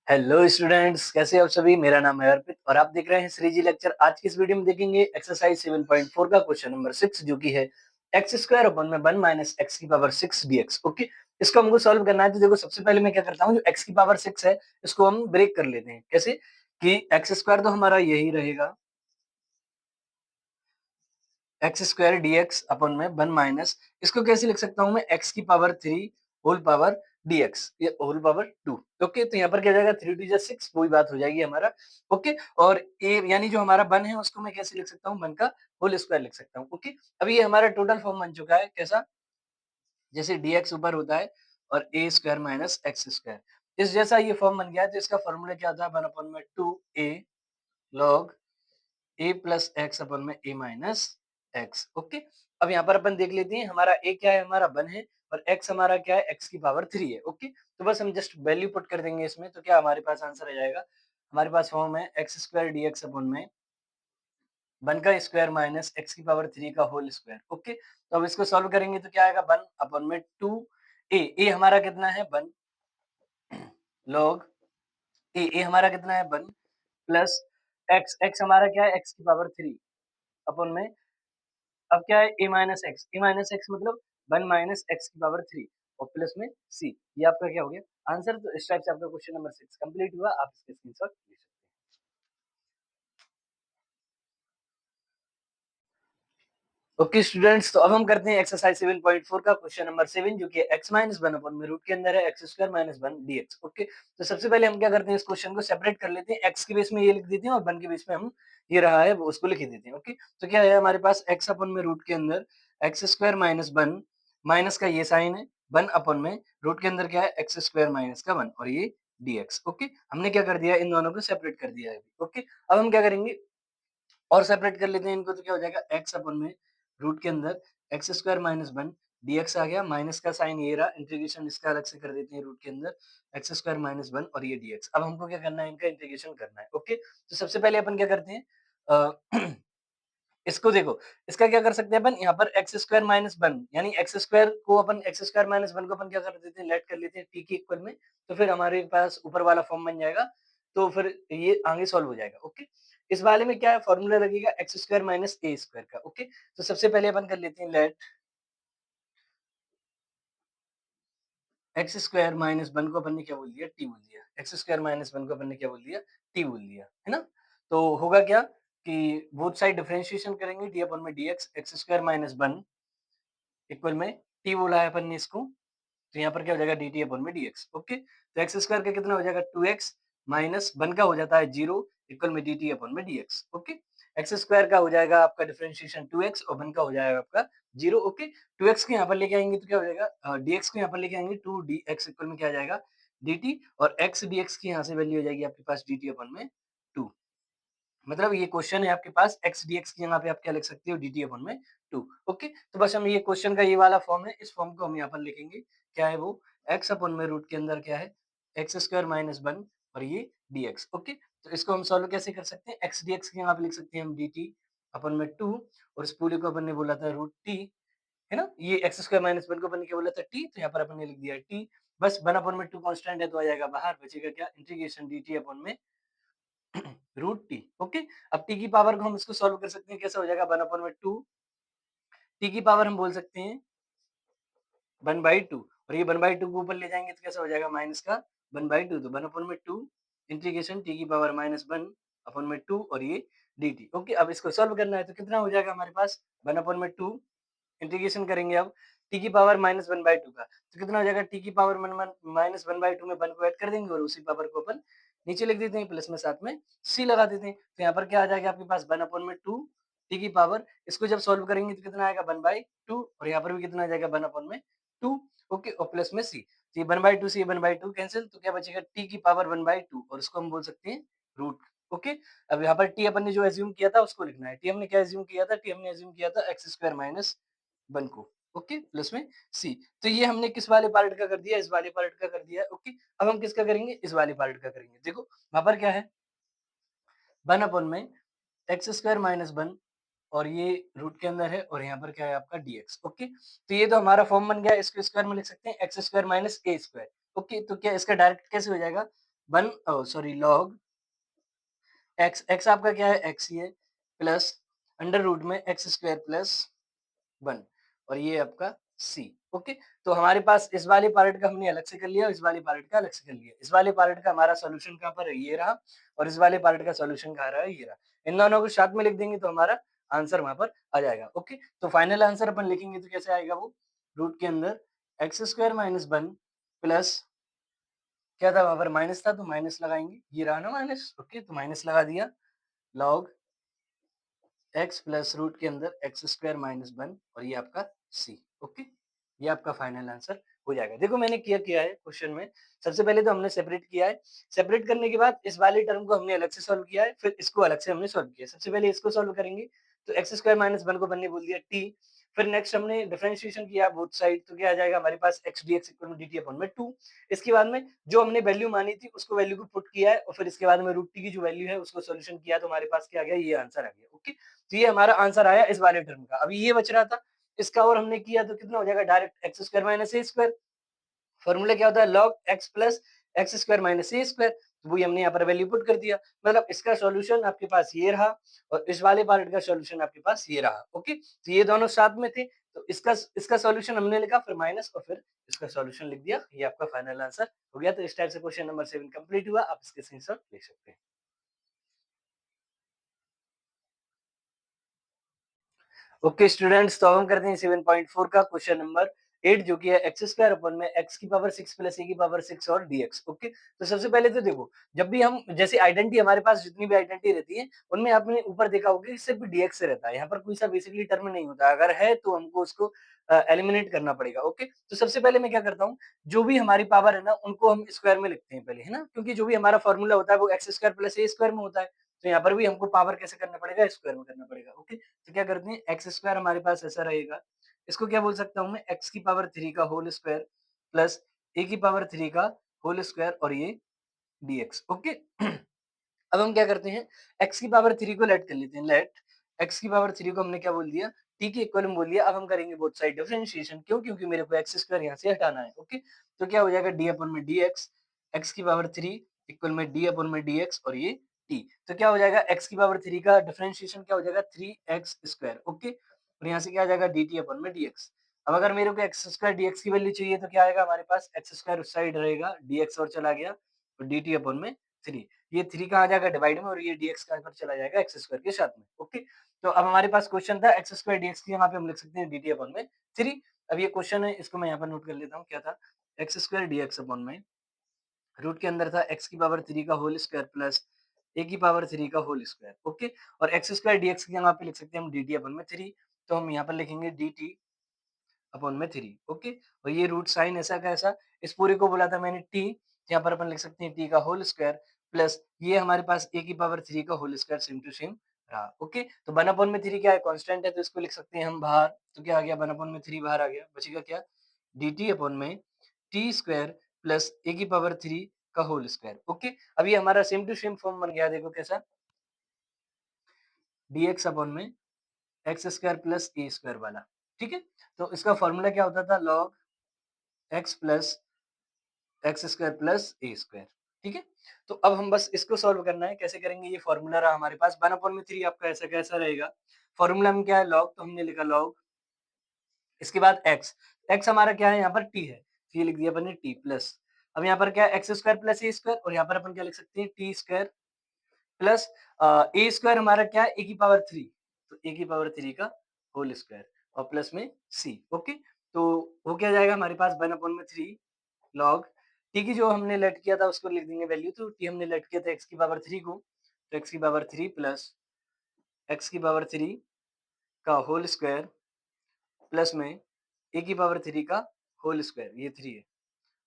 Hello students, कैसे हो आप सभी। मेरा नाम है अर्पित और आप देख रहे हैं श्री जी लेक्चर। आज की इस वीडियो में देखेंगे एक्सरसाइज 7.4 का क्वेश्चन नंबर 6 जो कि है एक्स स्क्वायर अपन में 1 माइनस एक्स की पावर 6 dx। ओके, इसको हमको सॉल्व करना है। तो देखो, सबसे पहले मैं क्या करता हूँ, जो एक्स की पावर 6 है इसको हम ब्रेक कर लेते हैं। कैसे कि एक्स स्क्वायर तो हमारा यही रहेगा, एक्स स्क्वायर dx अपन में 1 माइनस, इसको कैसे लिख सकता हूं मैं, एक्स की पावर 3 होल पावर dx, ये होल पावर 2। ओके, तो यहाँ पर क्या हो जाएगा, 3 2 6, वही बात हो जाएगी हमारा। ओके, और ए यानी जो हमारा 1 है उसको मैं कैसे लिख सकता हूँ, 1 का होल स्क्वायर लिख सकता हूँ। ओके, अभी ये हमारा टोटल फॉर्म बन चुका है। कैसा, जैसे dx ऊपर होता है और ए स्क्वायर माइनस एक्स स्क्वायर, इस जैसा ये फॉर्म बन गया है। तो इसका फॉर्मूला क्या होता है, 1 अपॉन में 2a लॉग ए प्लस एक्स अपन में ए माइनस एक्स। ओके, अब यहाँ पर अपन देख लेते हैं, हमारा ए क्या है, हमारा 1 है, और एक्स हमारा क्या है, एक्स की पावर 3 है। ओके, तो बस हम जस्ट वैल्यू पुट कर देंगे इसमें, तो क्या हमारे पास आंसर आ जाएगा। हमारे पास फॉर्म है x square D x upon में 1 का स्क्वायर माइनस एक्स की पावर 3 का होल स्क्वायर। ओके, तो अब इसको सॉल्व करेंगे तो क्या आएगा, 1 अपन में 2 ए हमारा कितना है 1 लॉग ए हमारा कितना है 1 प्लस एक्स, एक्स हमारा क्या है, एक्स की पावर 3 अपन में, अब क्या है ए माइनस एक्स मतलब 1 माइनस एक्स की पावर 3 और प्लस में सी। ये आपका क्या हो गया आंसर। तो इस टाइप से आपका क्वेश्चन नंबर 6 कंप्लीट हुआ। आप इसके स्क्रीनशॉट ले सकते हैं। ओके स्टूडेंट्स, तो अब हम करते हैं एक्सरसाइज 7.4 का क्वेश्चन नंबर 7 जो कि एक्स माइनस 1 अपन में रूट के अंदर है x square minus 1 dx। Okay, तो सबसे पहले हम क्या करते हैं, इस क्वेश्चन को सेपरेट कर लेते हैं। एक्स के बेस में ये लिख देते हैं और 1 के बेस में हम ये रहा है वो उसको लिख ही देते हैं। ओके, तो क्या है हमारे पास एक्स अपन में रूट के अंदर एक्स स्क्वायर माइनस 1, माइनस का ये साइन है, 1 अपन में रूट के अंदर क्या है, एक्स स्क्वायर माइनस का 1 और ये dx। ओके, हमने क्या कर दिया, इन दोनों को सेपरेट कर दिया है। ओके, अब हम क्या करेंगे और सेपरेट कर लेते हैं इनको, तो क्या हो जाएगा, एक्स अपन में रूट के अंदर एक्स स्क्वायर माइनस 1 dx आ गया, माइनस का साइन ये रहा, इंटीग्रेशन इसका अलग से कर देते हैं रूट के अंदर एक्स स्क्वायर माइनस 1 और ये dx। अब हमको क्या करना है, इनका इंटीग्रेशन करना है। ओके, तो सबसे पहले अपन क्या करते हैं, इसको देखो, इसका क्या कर सकते हैं अपन, यहाँ पर एक्स स्क्वायर माइनस 1 यानी एक्स स्क्वायर को अपन, एक्स स्क्वायर माइनस 1 को अपन क्या कर देते हैं, लेट कर लेते हैं टी के इक्वल में, तो फिर हमारे पास ऊपर वाला फॉर्म बन जाएगा। तो फिर ये आगे सॉल्व हो जाएगा। ओके, इस वाले में क्या है, फॉर्मूला लगेगा x square minus a square का। ओके, तो सबसे पहले अपन कर लेते हैं लेट एक्स स्क्वायर माइनस 1 को अपन ने क्या बोल दिया, टी बोल दिया, एक्स स्क्वायर माइनस 1 को अपन ने क्या बोल दिया, टी बोल दिया, है ना। तो होगा क्या कि बोथ साइड डिफरेंशिएशन करेंगे, डी अपन में dx x square minus 1 equal में टी बोला है अपन ने इसको, तो यहाँ पर क्या हो जाएगा, डी टी अपन में dx। ओके, तो एक्स स्क्वायर का कितना हो जाएगा 2x माइनस 1 का हो जाता है 0 इक्वल में डी टी अपन में dx। ओके, एक्स स्क्वायर का हो जाएगा आपका डिफरेंशिएशन 2x और 1 का हो जाएगा आपका 0। ओके, 2x को यहाँ पर लेके आएंगे तो क्या हो जाएगा, dx को यहाँ पर लेके आएंगे 2dx इक्वल में क्या आ जाएगा dt, और x dx की यहाँ से वैल्यू हो जाएगी आपके पास dt अपन में 2। मतलब ये क्वेश्चन है आपके पास, एक्स डी एक्स की जगह पे आप क्या लिख सकते हो, डी टी अपन में 2। ओके, तो बस हम ये क्वेश्चन का ये वाला फॉर्म है, इस फॉर्म को हम यहाँ पर लिखेंगे। क्या है वो, एक्स अपन में रूट के अंदर क्या है, एक्स स्क्वायर माइनस 1 और ये डी एक्स। ओके, तो इसको हम सॉल्व कैसे कर सकते हैं, एक्स डी एक्स की जगह पे लिख सकते हैं हम डी टी अपन में 2, और इस पूरे को अपन ने बोला था रूट टी, है ना। ये एक्स स्क्वायर माइनस 1 को अपन ने क्या बोला था, टी, तो यहाँ पर अपन ने लिख दिया टी। बस 1 अपन में 2 कांस्टेंट है तो आ जाएगा बाहर, बचेगा क्या, इंटीग्रेशन डी टी अपन में रूट टी। ओके, अब टी की पावर को हम इसको सॉल्व कर सकते हैं, कैसा हो जाएगा 1 अपॉन में 2, टी की पावर हम बोल सकते हैं 1/2, और ये 1/2 को ऊपर ले जाएंगे तो कैसा हो जाएगा, माइनस का 1/2, तो 1 अपॉन में 2 इंटीग्रेशन टी की पावर माइनस 1 अपॉन में 2 और ये dt। ओके, अब इसको सॉल्व करना है तो कितना हो जाएगा हमारे पास, 1 अपॉन में 2 इंटीग्रेशन करेंगे अब टी की पावर माइनस 1/2 का, तो कितना हो जाएगा, टी की पावर माइनस 1/2 में 1 को ऐड कर देंगे और उसी पावर को अपन नीचे लिख देते हैं, प्लस में साथ में सी लगा देते हैं। तो यहाँ पर क्या आ जाएगा आपके पास 1 अपॉन में 2 टी की पावर, इसको जब सॉल्व करेंगे तो कितना आएगा 1/2, और यहाँ पर भी कितना आ जाएगा 1 अपॉन में 2। ओके, और प्लस में सी, तो ये 1/2 से ये 1/2 कैंसिल, तो क्या बचेगा टी की पावर 1/2, और उसको हम बोल सकते हैं रूट। ओके, अब यहाँ पर टी अपन ने जो एज्यूम किया था उसको लिखना है। टी हमने क्या एज्यूम किया था, टी हमने एज्यूम किया था एक्स स्क्वायर माइनस 1 को। ओके, प्लस में सी, तो ये हमने किस वाले पार्ट का कर दिया, इस वाले पार्ट का कर दिया। ओके, अब हम किसका करेंगे, इस वाले पार्ट का करेंगे। देखो वहां पर क्या है, 1 अपॉन में एक्स स्क्वायर माइनस 1 और ये रूट के अंदर है, और यहाँ पर क्या है आपका dx। ओके, तो ये तो हमारा फॉर्म बन गया, इसको स्क्वायर में लिख सकते हैं x square minus a square. Okay, तो क्या इसका डायरेक्ट कैसे हो जाएगा, सॉरी लॉग एक्स आपका क्या है, एक्स ही है, प्लस अंडर रूट में एक्स स्क्वायर प्लस 1 और ये आपका सी। ओके, तो हमारे पास इस वाले पार्ट का हमने अलग से कर लिया, इस वाले पार्ट का अलग से कर लिया। इस वाले पार्ट का हमारा सॉल्यूशन कहाँ पर है, ये रहा, और इस वाले पार्ट का सॉल्यूशन कहाँ रहा, ये रहा। इन दोनों को साथ में लिख देंगे तो हमारा आंसर वहां पर आ जाएगा। ओके, तो फाइनल आंसर अपन लिखेंगे तो कैसे आएगा, वो रूट के अंदर एक्स स्क्वायर माइनस 1 प्लस क्या था वहां पर, माइनस था तो माइनस लगाएंगे, ये रहा ना माइनस। ओके, तो माइनस लगा दिया, लॉग एक्स प्लस रूट के अंदर एक्स स्क्वायर माइनस 1 और ये आपका सी। ओके, ये आपका फाइनल आंसर हो जाएगा। देखो मैंने क्या किया है क्वेश्चन में, सबसे पहले तो हमने सेपरेट किया है, सेपरेट करने के बाद इस वाले टर्म को हमने अलग से सॉल्व किया है, फिर इसको अलग से हमने सॉल्व किया। सबसे पहले इसको सॉल्व करेंगे तो एक्स स्क्वायर माइनस 1 को बनने बोल दिया टी, फिर नेक्स्ट हमने डिफरेंशिएशन किया बोथ साइड, तो क्या आ जाएगा हमारे पास x d x equal to d t upon में 2। इसके बाद में जो हमने वैल्यू मानी थी उसको वैल्यू को पुट किया है, और फिर इसके बाद में रूट टी की जो वैल्यू है उसको सोल्यूशन किया, तो हमारे पास क्या आ गया, ये आंसर आ गया। ओके, तो ये हमारा आंसर आया इस वाले टर्म का। अभी ये बच रहा था, इसका और हमने किया तो कितना हो जाएगा, direct x square minus a square. Formula क्या होता है, log x plus x square minus a square, तो वही हमने यहाँ पर वैल्यू पुट कर दिया। मतलब इसका सॉल्यूशन आपके पास ये रहा और इस वाले पार्ट का सॉल्यूशन आपके पास ये रहा। ओके, तो ये दोनों साथ में थे, तो इसका सॉल्यूशन हमने लिखा, फिर माइनस और फिर इसका सॉल्यूशन लिख दिया। ये आपका फाइनल आंसर हो गया। तो इस टाइप से क्वेश्चन नंबर 7 कंप्लीट हुआ। आप इसके स्क्रीनशॉट ले सकते हैं। ओके स्टूडेंट्स, तो अब हम करते हैं 7.4 का क्वेश्चन नंबर 8, जो कि है एक्स स्क्वायर अपन में एक्स की पावर 6 प्लस ए की पावर 6 और डीएक्स। ओके, तो सबसे पहले तो देखो, जब भी हम जैसे आइडेंटिटी हमारे पास जितनी भी आइडेंटिटी रहती है उनमें आपने ऊपर देखा होगा कि सिर्फ डीएक्स से रहता है, यहाँ पर कोई सा बेसिकली टर्म नहीं होता, अगर है तो हमको उसको एलिमिनेट करना पड़ेगा। ओके, तो सबसे पहले मैं क्या करता हूँ, जो भी हमारी पावर है ना उनको हम स्क्वायर में लिखते हैं पहले, है ना, क्योंकि जो भी हमारा फॉर्मूला होता है वो x square plus a square में होता है, तो यहाँ पर भी हमको पावर कैसे करना पड़ेगा, स्क्वायर में करना पड़ेगा। ओके, तो क्या करते हैं, एक्स स्क्वायर हमारे पास ऐसा रहेगा, इसको क्या बोल सकता हूँ मैं, एक्स की पावर 3 का होल स्क्वायर प्लस ए की पावर 3 का होल स्क्वायर और ये डीएक्स। ओके, अब हम क्या करते हैं, एक्स की पावर 3 को लेट कर लेते हैं, लेट एक्स की पावर 3 को हमने क्या बोल दिया, टी के इक्वल में बोल दिया। अब हम करेंगे बोथ साइड डिफरेंशिएशन, क्यों, क्योंकि मेरे को एक्स स्क्वायर यहाँ से हटाना है। ओके, तो क्या हो जाएगा, डी अपन में डी एक्स, एक्स की पावर 3 इक्वल में डी अपन में डी एक्स और ये टी, तो क्या हो जाएगा, एक्स की पावर 3 का डिफरेंशिएशन क्या हो जाएगा, 3x स्क्वायर। ओके, और यहाँ से क्या आ जाएगा, डी टी अपन में डी एक्स। अब अगर मेरे को एक्स स्क्वायर डी एक्स की वैल्यू चाहिए तो क्या आएगा हमारे पास, एक्स स्क्वायर उस साइड रहेगा, डी एक्स और चला गया, तो डी टी अपन में 3, ये 3 कहाँ जाएगा डिवाइड में, और ये dx का आंसर चला जाएगा एक्स स्क्वायर के साथ में। ओके, तो अब हमारे पास क्वेश्चन था एक्स स्क्वायर dx की, यहाँ पे हम लिख सकते हैं dt अपॉन में 3। अब ये क्वेश्चन है, इसको मैं यहाँ पर नोट कर लेता हूँ, क्या था, एक्स स्क्वायर dx अपॉन में रूट के अंदर था एक्स की पावर 3 का होल स्क्वायर प्लस ए की पावर 3 का होल स्क्वायर। ओके, और एक्स स्क्वायर dx की यहाँ पे लिख सकते हैं हम dt अपॉन में 3, तो हम यहाँ पर लिखेंगे dt अपॉन में 3। ओके, और ये रूट साइन ऐसा का ऐसा, इस पूरे को बोला था मैंने t, यहाँ पर अपन लिख सकते हैं t का होल स्क्वायर प्लस ये हमारे पास a की पावर 3 का whole square same to same रहा। ओके, तो 1 अपॉन में 3 क्या है, कांस्टेंट है, तो इसको लिख सकते हैं हम बाहर, तो क्या आ गया, 1 अपॉन में 3 बाहर आ गया, बचेगा क्या, dt अपॉन में t स्क्वायर प्लस a की पावर 3 का होल स्क्वायर। ओके, अब ये हमारा सेम टू सेम फॉर्म बन गया, देखो कैसा, dx अपॉन में x square plus a square वाला। ठीक है, तो इसका फॉर्मूला क्या होता था, log x plus x square plus a square. ठीक है, तो अब हम बस इसको सॉल्व करना है, कैसे करेंगे, ये फॉर्मूला रहा हमारे पास 1 अपॉन में 3 आपका ऐसा कैसा रहेगा, फॉर्मूला में क्या है, लॉग, तो हमने लिखा लॉग, इसके बाद एक्स, एक्स हमारा क्या है, यहाँ पर टी है, तो ये लिख दिया अपन ने टी प्लस, अब यहाँ पर क्या है, x square plus a square, और यहाँ पर अपन क्या लिख सकते हैं, T square plus a square हमारा क्या है, ए की पावर 3, तो ए की पावर 3 का होल स्क्वायर और प्लस में सी। ओके, तो वो क्या जाएगा हमारे पास 1 अपॉन में 3 लॉग टी की जो हमने लेट किया था उसको लिख देंगे वैल्यू, तो टी हमने लेट किया था एक्स की पावर 3 को, तो एक्स की पावर 3 प्लस एक्स की पावर 3 का होल स्क्वायर प्लस में ए की पावर 3 का होल स्क्वायर, ये 3 है,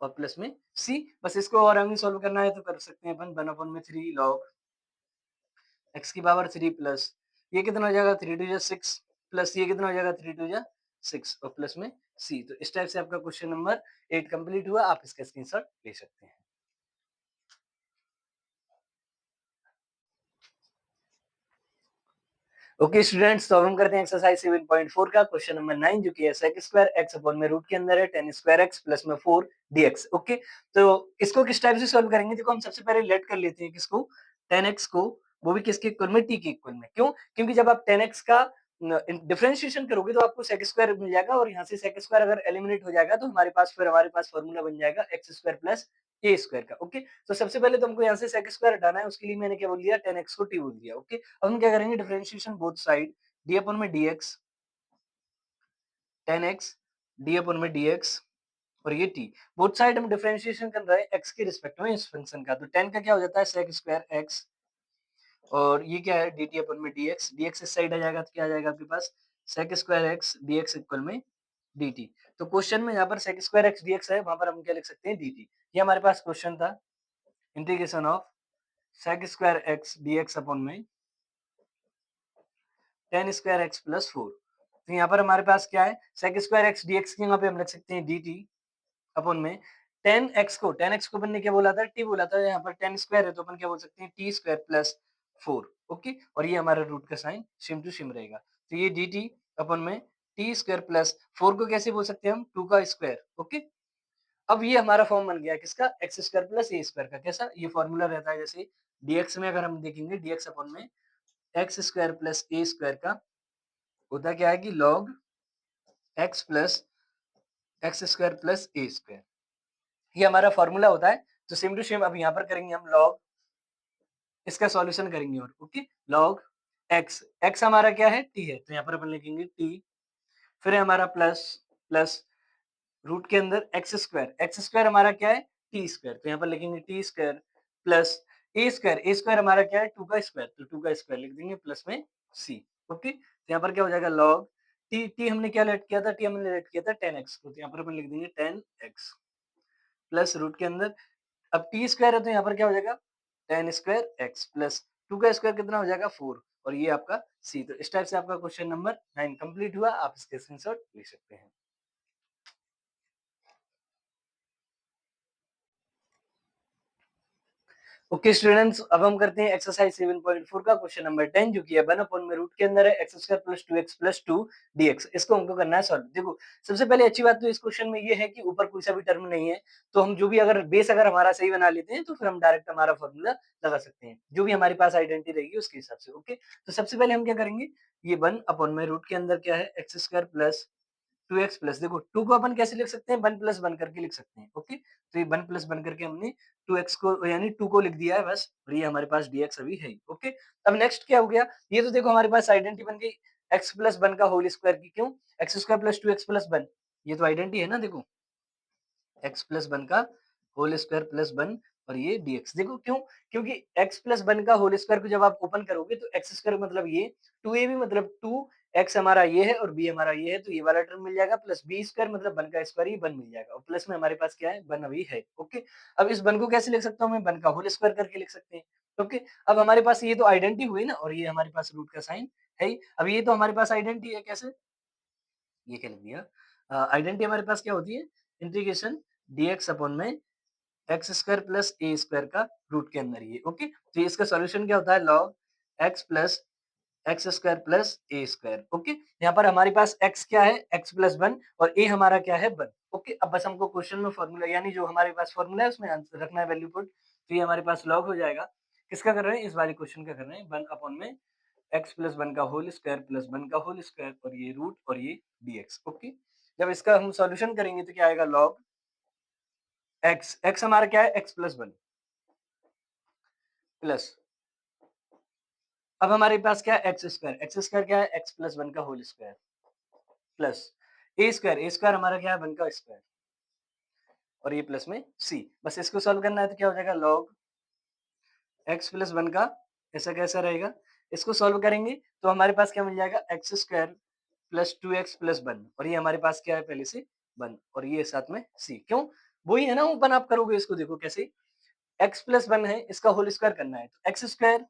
और प्लस में सी। बस इसको और हमें सॉल्व करना है तो कर सकते हैं अपन, 1 अपॉन में 3 लॉग एक्स की पावर 3 प्लस ये कितना हो जाएगा, 3 टू जा 6 प्लस ये कितना हो जाएगा, 3 टू जा 6 और प्लस में सी। तो इस टाइप से आपका क्वेश्चन नंबर 8 कंप्लीट हुआ, आप इसका स्क्रीनशॉट ले सकते हैं। ओके स्टूडेंट्स, तो अब हम करते हैं एक्सरसाइज 7.4 का क्वेश्चन नंबर 9, जो कि है sec स्क्वायर x अपॉन में रूट के अंदर है tan स्क्वायर x प्लस में 4 dx। ओके, तो इसको किस टाइप से सॉल्व करेंगे? देखो, हम सबसे पहले लेट कर लेते हैं किसको, tan x को, वो भी किसके इक्वल में, t के इक्वल में। क्यों? क्योंकि जब आप tan x का डिफरेंशिएशन करोगे तो आपको sec स्क्वायर मिल जाएगा, और यहाँ से sec स्क्वायर अगर एलिमिनेट हो जाएगा तो हमारे पास फॉर्मूला बन जाएगा x square plus a square का। ओके, तो सबसे पहले तो हमको यहाँ से sec स्क्वायर हटाना है, उसके लिए मैंने क्या बोल दिया, tan x को t बोल दिया। ओके, अब हम क्या करेंगे, डिफरेंशिएशन बोथ साइड, d अपन में dx, tan x, d अपन में dx, और ये t, बोथ साइड हम डिफरेंशिएशन कर रहे हैं x के रिस्पेक्ट में इस फंक्शन का। तो tan का क्या हो जाता है sec स्क्वायर x, और ये क्या है dt अपन में dx, dx इस साइड आ जाएगा तो क्या आ जाएगा आपके पास sec square x dx equal में dt। तो क्वेश्चन में यहाँ पर sec स्क्वायर x dx है, वहां पर हम क्या लिख सकते हैं, dt। ये हमारे पास क्वेश्चन था, integration of sec square x dx upon में tan स्क्वायर x प्लस 4। तो यहाँ पर हमारे पास क्या है, sec स्क्वायर x dx की यहाँ पे हम लिख सकते हैं dt अपन में tan x को अपन ने क्या बोला था, t बोला था, यहाँ पर tan स्क्वायर है तो अपन क्या बोल सकते हैं, t स्क्वायर प्लस 4। ओके, और ये हमारा रूट का साइन सेम टू सेम रहेगा। तो ये dt अपन में t स्क्वायर प्लस 4 को कैसे बोल सकते हैं हम, 2 का स्क्वायर। ओके, अब ये हमारा फॉर्म बन गया किसका, x square plus a square का। कैसा ये फॉर्मूला रहता है, जैसे dx में अगर हम देखेंगे, dx अपन में x square plus a square का होता क्या है कि log x plus x square plus a square, ये हमारा फॉर्मूला होता है। तो सेम टू सेम अब यहाँ पर करेंगे हम log, इसका सॉल्यूशन करेंगे, और ओके, log x, x हमारा क्या है, t है, तो यहाँ पर अपन लिखेंगे t, फिर है हमारा प्लस, प्लस रूट के अंदर एक्स स्क्वायर हमारा क्या है, टी स्क्वायर, तो यहाँ पर लिखेंगे T square plus a square हमारा क्या है, 2 का स्क्वायर, तो 2 का स्क्वायर लिख देंगे प्लस में सी। ओके, तो यहाँ पर क्या हो जाएगा, log टी, टी हमने क्या लेट किया था, टी हमने लेट किया था tan x को, तो यहाँ पर अपन लिख देंगे tan x प्लस रूट के अंदर, अब टी स्क्वायर है तो यहाँ पर क्या हो जाएगा, tan स्क्वायर x प्लस 2 का स्क्वायर कितना हो जाएगा, 4, और ये आपका सी। तो इस टाइप से आपका क्वेश्चन नंबर 9 कंप्लीट हुआ, आप इसके स्क्रीनशॉट ले सकते हैं। ओके स्टूडेंट्स, अब हम करते हैं एक्सरसाइज 7.4 का क्वेश्चन नंबर 10, जो कि है 1 अपॉन में रूट के अंदर है x square plus 2x plus 2 dx। इसको हमको करना है सॉल्व। देखो, सबसे पहले अच्छी बात तो इस क्वेश्चन में ये है कि ऊपर कोई सा भी टर्म नहीं है, तो हम जो भी अगर बेस अगर हमारा सही बना लेते हैं तो फिर हम डायरेक्ट हमारा फॉर्मूला लगा सकते हैं, जो भी हमारी पास आइडेंटिटी रहेगी उसके हिसाब से। ओके, तो सबसे पहले हम क्या करेंगे, ये 1 अपॉन में रूट के अंदर क्या है, x square plus 2x plus, देखो 2 को अपन कैसे लिख सकते हैं, 1 प्लस 1 करके लिख सकते हैं। ओके, तो ये 1 प्लस 1 करके हमने 2x को यानी 2 को लिख दिया है बस, और ये हमारे पास dx अभी है। ओके, अब नेक्स्ट क्या हो गया, ये तो देखो हमारे पास आइडेंटिटी बन गई x प्लस 1 का होल स्क्वायर की। क्यों, x square plus 2x plus 1, ये तो आइडेंटिटी है ना। देखो, x प्लस 1 का होल स्क्वायर प्लस 1, और ये dx। देखो क्यों, क्योंकि x प्लस 1 का होल स्क्वायर को जब आप ओपन करोगे तो x स्क्वायर मतलब ये 2ab मतलब 2, x हमारा ये है और b हमारा ये है, तो ये वाला टर्म मिल जाएगा, प्लस b स्क्वायर मतलब 1 का स्क्वायर, ये 1 मिल जाएगा, और प्लस में हमारे पास क्या है, 1 अभी है। ओके, अब इस 1 को कैसे लिख सकता हूँ मैं, 1 का होल स्क्वायर करके लिख सकते हैं। ओके, अब हमारे पास ये तो आइडेंटिटी हुई ना, और ये हमारे पास रूट का साइन है ही। अब ये तो हमारे पास आइडेंटिटी है, कैसे, ये क्या लिख दिया, आइडेंटिटी हमारे पास क्या होती है, इंटीग्रेशन dx अपॉन में x square plus a square का रूट के अंदर ये। ओके, तो इसका सॉल्यूशन क्या होता है, log x plus x square plus a square. Okay, यहाँ पर हमारे पास x क्या है, x प्लस 1, और a हमारा क्या है, 1। ओके, अब बस हमको क्वेश्चन में फॉर्मूला यानी जो हमारे पास फॉर्मूला है उसमें आंसर रखना है, वैल्यू पुट, तो ये हमारे पास log हो जाएगा। किसका कर रहे हैं, इस वाले क्वेश्चन का कर रहे हैं, 1 अपॉन में x प्लस 1 का होल स्क्वायर प्लस 1 का होल स्क्वायर, और ये रूट, और ये dx। ओके, जब इसका हम सॉल्यूशन करेंगे तो क्या आएगा, log x, x हमारा क्या है, x प्लस 1 प्लस, अब हमारे पास क्या है, एक्स स्क्वायर क्या है, एक्स प्लस 1 का whole square plus a square हमारा क्या है, 1 का स्क्वायर, और ये प्लस में सी। बस इसको सॉल्व करना है तो क्या हो जाएगा, log एक्स प्लस 1 का ऐसा कैसा रहेगा, इसको सॉल्व करेंगे तो हमारे पास क्या मिल जाएगा, x square plus 2x plus 1, और ये हमारे पास क्या है पहले से 1, और ये साथ में सी। क्यों, वही है ना, ओपन आप करोगे इसको, देखो कैसे, x प्लस 1 है, इसका होल स्क्वायर करना है, तो एक्स स्क्वायर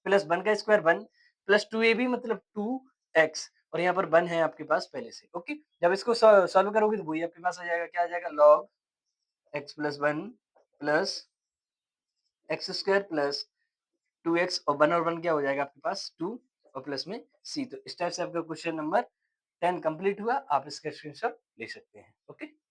प्लस 1 का स्क्वायर 1 प्लस 2ab मतलब 2x, और यहाँ पर 1 है आपके पास पहले से। ओके, जब इसको सॉल्व करोगे तो वही आपके पास आ जाएगा, क्या आ जाएगा, log x plus 1 plus x square plus 2x, और 1 क्या हो जाएगा आपके पास 2, और प्लस में सी। तो इस टाइप से आपका क्वेश्चन नंबर 10 कंप्लीट हुआ। आप इसका स्क्रीनशॉट ले सकते हैं। ओके।